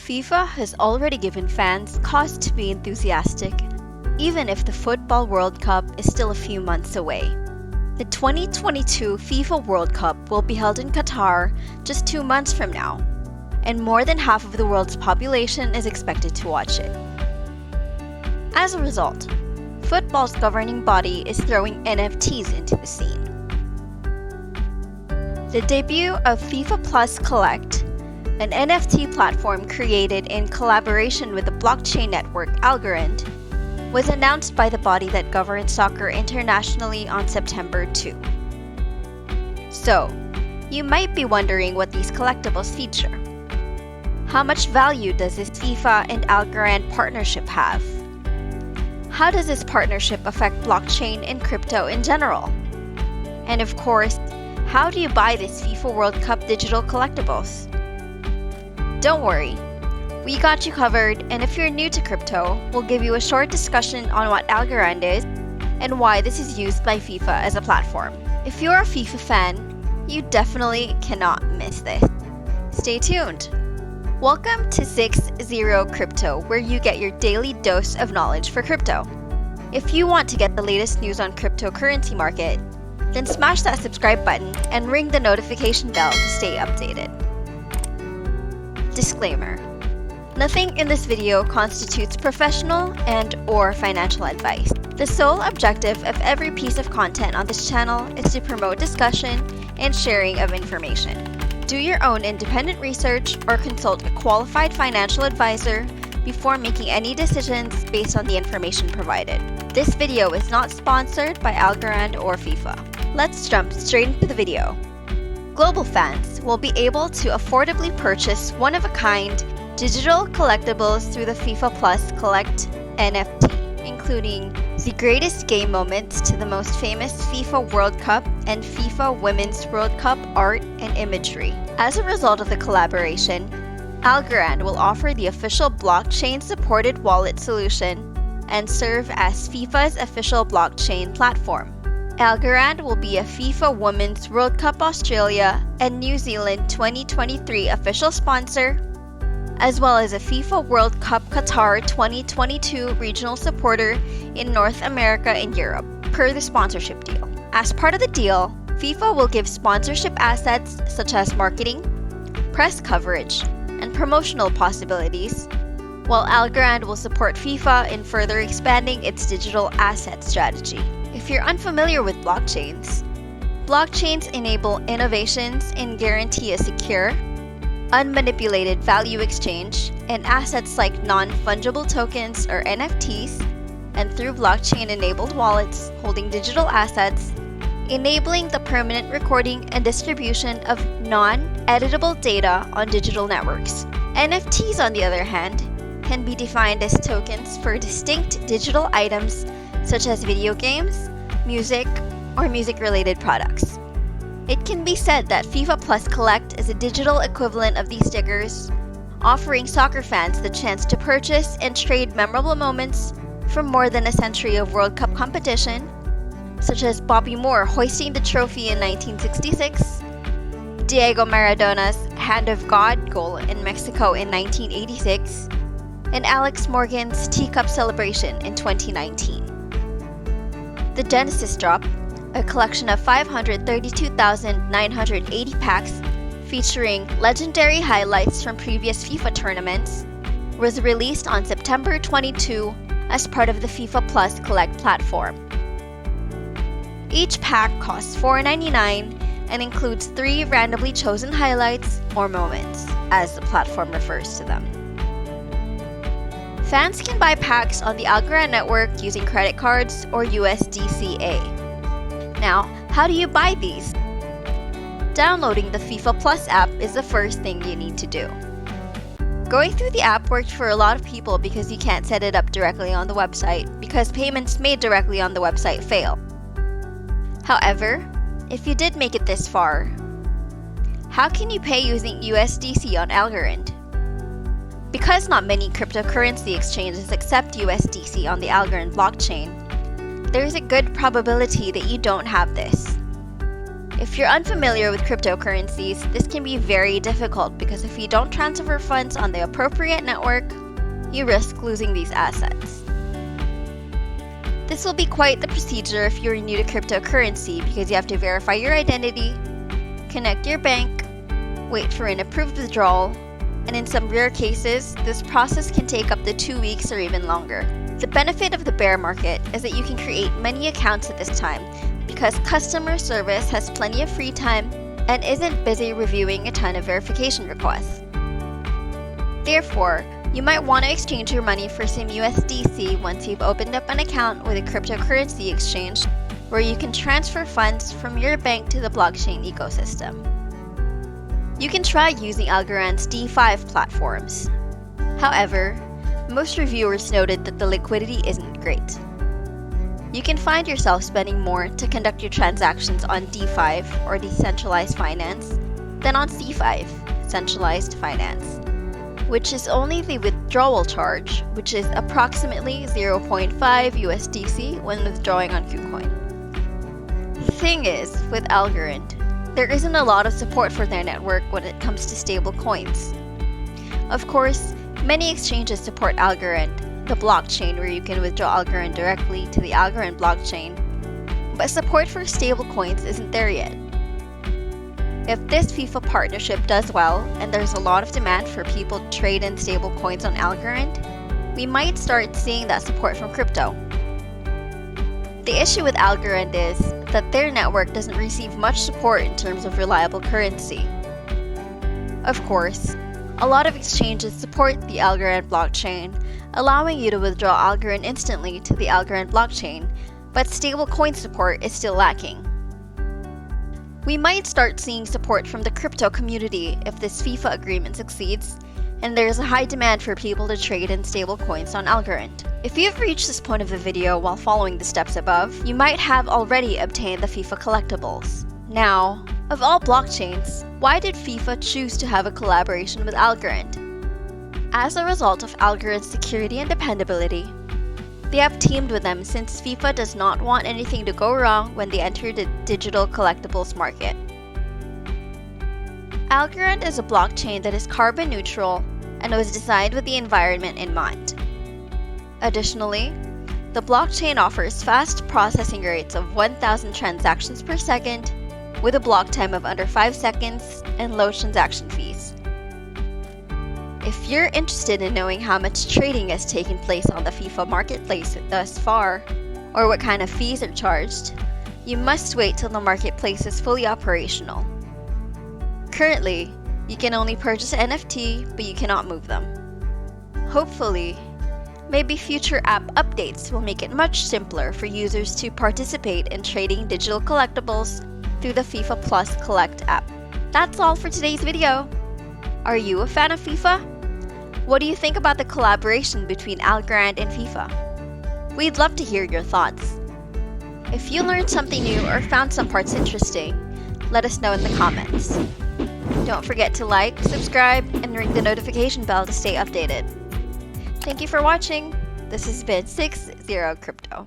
FIFA has already given fans cause to be enthusiastic, even if the Football World Cup is still a few months away. The 2022 FIFA World Cup will be held in Qatar just 2 months from now, and more than half of the world's population is expected to watch it. As a result, football's governing body is throwing NFTs into the scene. The debut of FIFA Plus Collect, an NFT platform created in collaboration with the blockchain network Algorand, was announced by the body that governs soccer internationally on September 2. So, you might be wondering what these collectibles feature. How much value does this FIFA and Algorand partnership have? How does this partnership affect blockchain and crypto in general? And of course, how do you buy this FIFA World Cup digital collectibles? Don't worry, we got you covered, and if you're new to crypto, we'll give you a short discussion on what Algorand is and why this is used by FIFA as a platform. If you're a FIFA fan, you definitely cannot miss this. Stay tuned! Welcome to 6ZeroCrypto, where you get your daily dose of knowledge for crypto. If you want to get the latest news on cryptocurrency market, then smash that subscribe button and ring the notification bell to stay updated. Disclaimer: nothing in this video constitutes professional and/or financial advice. The sole objective of every piece of content on this channel is to promote discussion and sharing of information. Do your own independent research or consult a qualified financial advisor before making any decisions based on the information provided. This video is not sponsored by Algorand or FIFA. Let's jump straight into the video. Global fans will be able to affordably purchase one-of-a-kind digital collectibles through the FIFA Plus Collect NFT, including the greatest game moments to the most famous FIFA World Cup and FIFA Women's World Cup art and imagery. As a result of the collaboration, Algorand will offer the official blockchain-supported wallet solution and serve as FIFA's official blockchain platform. Algorand will be a FIFA Women's World Cup Australia and New Zealand 2023 official sponsor, as well as a FIFA World Cup Qatar 2022 regional supporter in North America and Europe, per the sponsorship deal. As part of the deal, FIFA will give sponsorship assets such as marketing, press coverage, and promotional possibilities, while Algorand will support FIFA in further expanding its digital asset strategy. If you're unfamiliar with blockchains enable innovations and guarantee a secure, unmanipulated value exchange and assets like non-fungible tokens or NFTs, and through blockchain-enabled wallets holding digital assets, enabling the permanent recording and distribution of non-editable data on digital networks. NFTs, on the other hand, can be defined as tokens for distinct digital items such as video games, music, or music-related products. It can be said that FIFA Plus Collect is a digital equivalent of these stickers, offering soccer fans the chance to purchase and trade memorable moments from more than a century of World Cup competition, such as Bobby Moore hoisting the trophy in 1966, Diego Maradona's Hand of God goal in Mexico in 1986, and Alex Morgan's Teacup celebration in 2019. The Genesis Drop, a collection of 532,980 packs featuring legendary highlights from previous FIFA tournaments, was released on September 22 as part of the FIFA Plus Collect platform. Each pack costs $4.99 and includes 3 randomly chosen highlights or moments, as the platform refers to them. Fans can buy packs on the Algorand network using credit cards or USDCA. Now, how do you buy these? Downloading the FIFA Plus app is the first thing you need to do. Going through the app worked for a lot of people because you can't set it up directly on the website because payments made directly on the website fail. However, if you did make it this far, how can you pay using USDC on Algorand? Because not many cryptocurrency exchanges accept USDC on the Algorand blockchain, there is a good probability that you don't have this. If you're unfamiliar with cryptocurrencies, this can be very difficult because if you don't transfer funds on the appropriate network, you risk losing these assets. This will be quite the procedure if you're new to cryptocurrency because you have to verify your identity, connect your bank, wait for an approved withdrawal, and in some rare cases, this process can take up to 2 weeks or even longer. The benefit of the bear market is that you can create many accounts at this time because customer service has plenty of free time and isn't busy reviewing a ton of verification requests. Therefore, you might want to exchange your money for some USDC once you've opened up an account with a cryptocurrency exchange where you can transfer funds from your bank to the blockchain ecosystem. You can try using Algorand's D5 platforms. However, most reviewers noted that the liquidity isn't great. You can find yourself spending more to conduct your transactions on D5 or decentralized finance than on C5, centralized finance, which is only the withdrawal charge, which is approximately 0.5 USDC when withdrawing on KuCoin. The thing is, with Algorand, there isn't a lot of support for their network when it comes to stable coins. Of course, many exchanges support Algorand, the blockchain where you can withdraw Algorand directly to the Algorand blockchain, but support for stablecoins isn't there yet. If this FIFA partnership does well, and there's a lot of demand for people to trade in stablecoins on Algorand, we might start seeing that support from crypto. The issue with Algorand is that their network doesn't receive much support in terms of reliable currency. Of course, a lot of exchanges support the Algorand blockchain, allowing you to withdraw Algorand instantly to the Algorand blockchain, but stablecoin support is still lacking. We might start seeing support from the crypto community if this FIFA agreement succeeds, and there's a high demand for people to trade in stablecoins on Algorand. If you've reached this point of the video while following the steps above, you might have already obtained the FIFA Collectibles. Now, of all blockchains, why did FIFA choose to have a collaboration with Algorand? As a result of Algorand's security and dependability, they have teamed with them since FIFA does not want anything to go wrong when they enter the digital collectibles market. Algorand is a blockchain that is carbon neutral and was designed with the environment in mind. Additionally, the blockchain offers fast processing rates of 1,000 transactions per second with a block time of under 5 seconds and low transaction fees. If you're interested in knowing how much trading has taken place on the FIFA marketplace thus far, or what kind of fees are charged, you must wait till the marketplace is fully operational. Currently, you can only purchase an NFT, but you cannot move them. Hopefully, maybe future app updates will make it much simpler for users to participate in trading digital collectibles through the FIFA Plus Collect app. That's all for today's video. Are you a fan of FIFA? What do you think about the collaboration between Algorand and FIFA? We'd love to hear your thoughts. If you learned something new or found some parts interesting, let us know in the comments. Don't forget to like, subscribe, and ring the notification bell to stay updated. Thank you for watching. This has been 6ZeroCrypto.